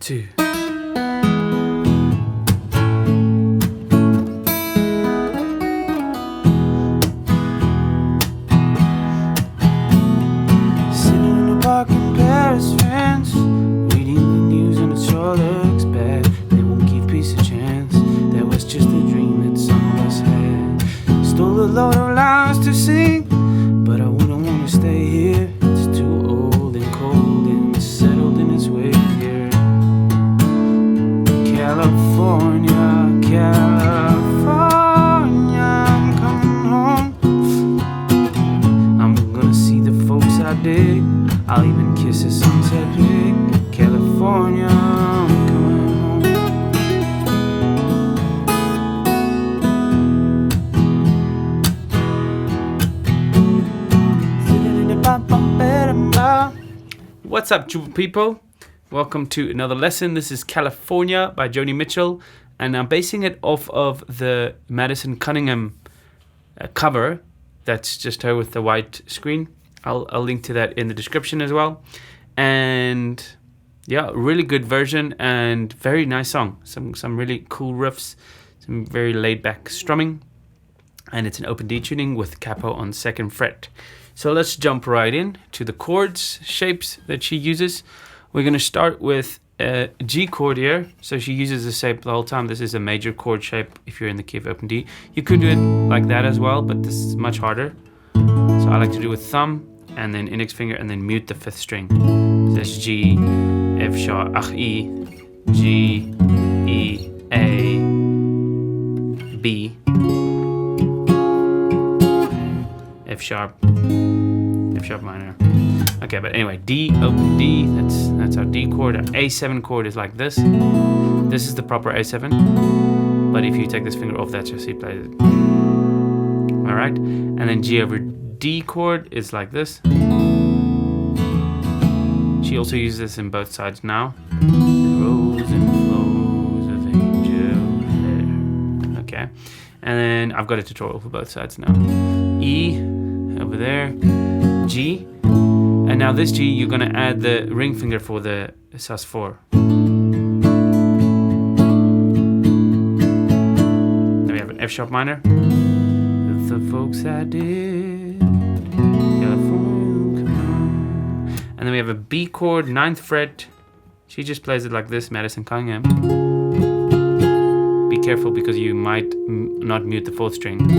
2. I'll even kiss a sunset pic. California, I'm coming home. What's up, Jooba people? Welcome to another lesson. This is California by Joni Mitchell, and I'm basing it off of the Madison Cunningham cover. That's just her with the white screen. I'll link to that in the description as well. And yeah, really good version and very nice song. Some really cool riffs, some very laid back strumming, and it's an open D tuning with capo on 2nd fret. So let's jump right in to the chords, shapes that she uses. We're going to start with a G chord here. So she uses the shape the whole time. This is a major chord shape if you're in the key of open D. You could do it like that as well, but this is much harder. So I like to do with thumb and then index finger and then mute the 5th string. So that's G, F sharp, E, G, E, A, B, F sharp minor. Okay, but anyway, D, open D, that's our D chord. Our A7 chord is like this. This is the proper A7. But if you take this finger off, that's your C plays it. Alright, and then G over D chord is like this. She also uses this in both sides now. Rose and flows of angel hair. Okay, and then I've got a tutorial for both sides now. E over there, G, and now this G you're gonna add the ring finger for the sus4. Then we have an F sharp minor. The folks I did, California, come on. And then we have a B chord, 9th fret. She just plays it like this, Madison Cunningham. Be careful because you might not mute the 4th string.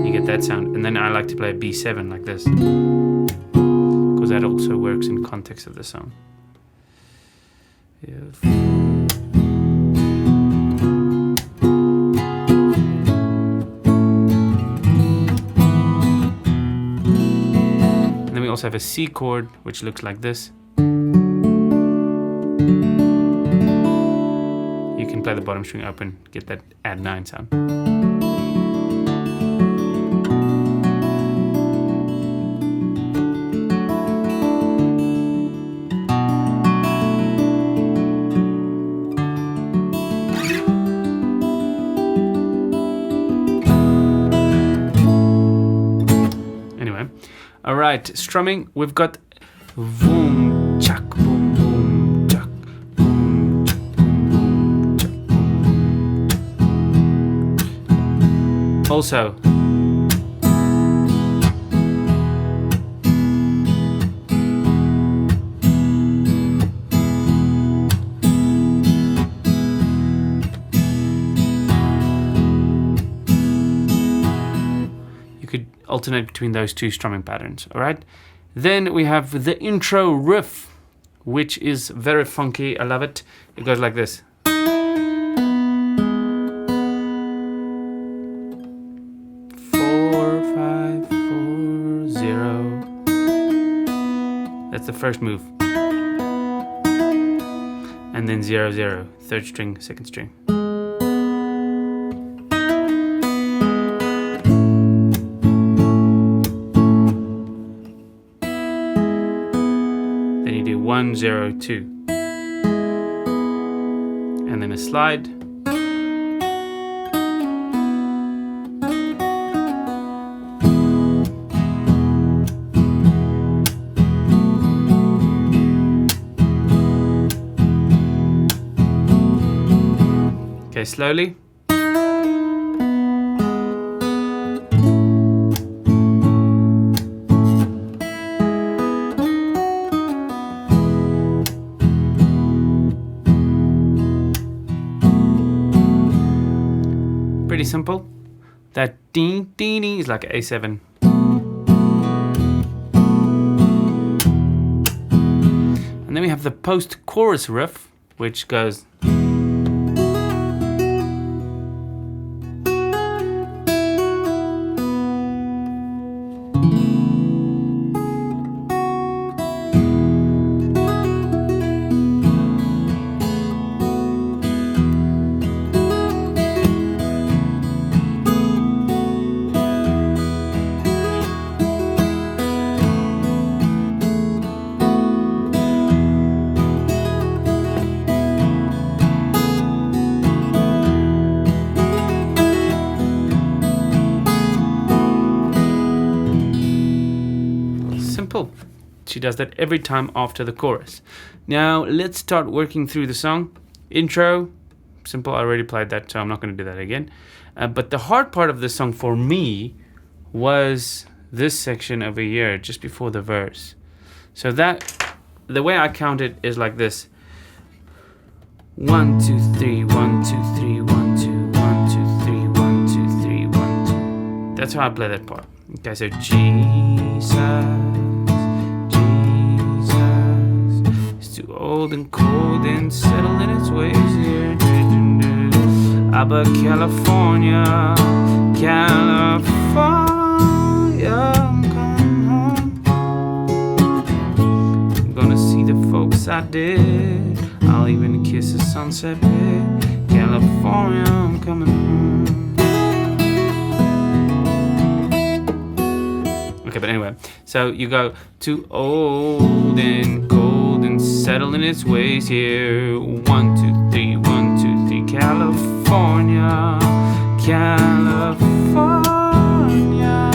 You get that sound. And then I like to play a B7 like this, because that also works in context of the song. Yeah. We also have a C chord which looks like this. You can play the bottom string open, get that add 9 sound. Alright, strumming, we've got boom, chak, boom, boom, chak, boom, chak, boom, chak, boom. Also, alternate between those two strumming patterns. All right, then we have the intro riff, which is very funky. I love it. It goes like this. 4, 5, 4, 0. That's the first move, and then 0, 0, 3rd string, 2nd string. Then you do 1, 0, 2, and then a slide. Okay, slowly. Pretty simple. That ding ding ding is like A7. And then we have the post-chorus riff, which goes. Simple. She does that every time after the chorus. Now let's start working through the song. Intro, simple. I already played that, so I'm not going to do that again. But the hard part of the song for me was this section over here, just before the verse. So that, the way I count it is like this: 1, 2, 3, 1, 2, 3, 1, 2, 1, 2, 3, 1, 2, 3, 1, 2. That's how I play that part. Okay, so Jesus, too old and cold and settled in its ways here. Aber California, California, I'm coming home. I'm gonna see the folks I did. I'll even kiss a sunset bed. California, I'm coming home. Okay, but anyway, so you go too old and cold and settle in its ways here. 1, 2, 3, 1, 2, 3, California, California,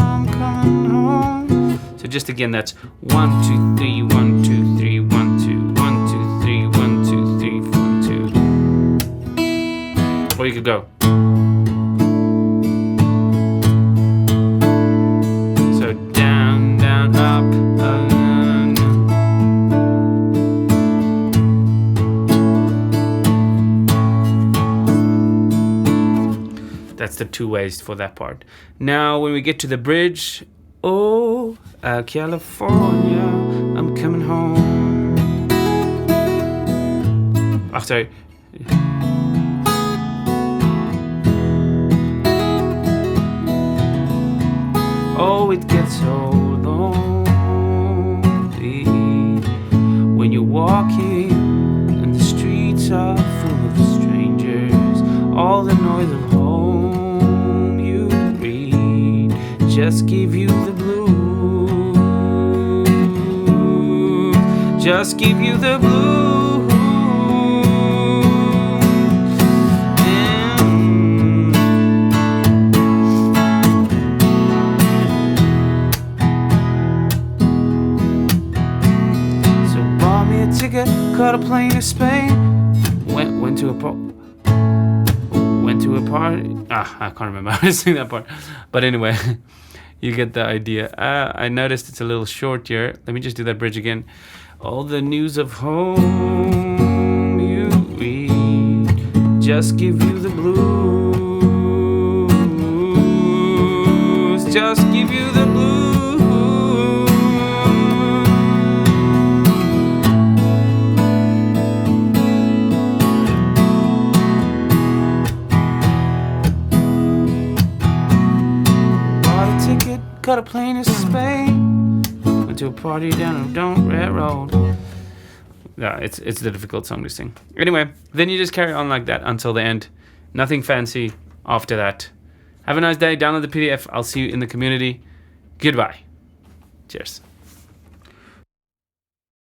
I'm coming home. So just again, that's 1, 2, 3, 1, 2, 3, 1, 2, 1, 2, 3, 1, 2, 3, 1, 2. Or you could go. That's the two ways for that part. Now, when we get to the bridge, oh, California, I'm coming home. Oh, sorry. Oh, it gets so lonely when you're walking and the streets are full of strangers. All the noise of home you read just give you the blues. Just give you the blues. So bought me a ticket, caught a plane to Spain. Went to a party. I can't remember how to sing that part. But anyway, you get the idea. I noticed it's a little short here. Let me just do that bridge again. All the news of home you read just give you the blues. Just give you the blues. Got a plane to Spain. Went to a party down a Don't Red Road. Yeah, it's the difficult song to sing. Anyway, then you just carry on like that until the end. Nothing fancy after that. Have a nice day. Download the PDF. I'll see you in the community. Goodbye. Cheers.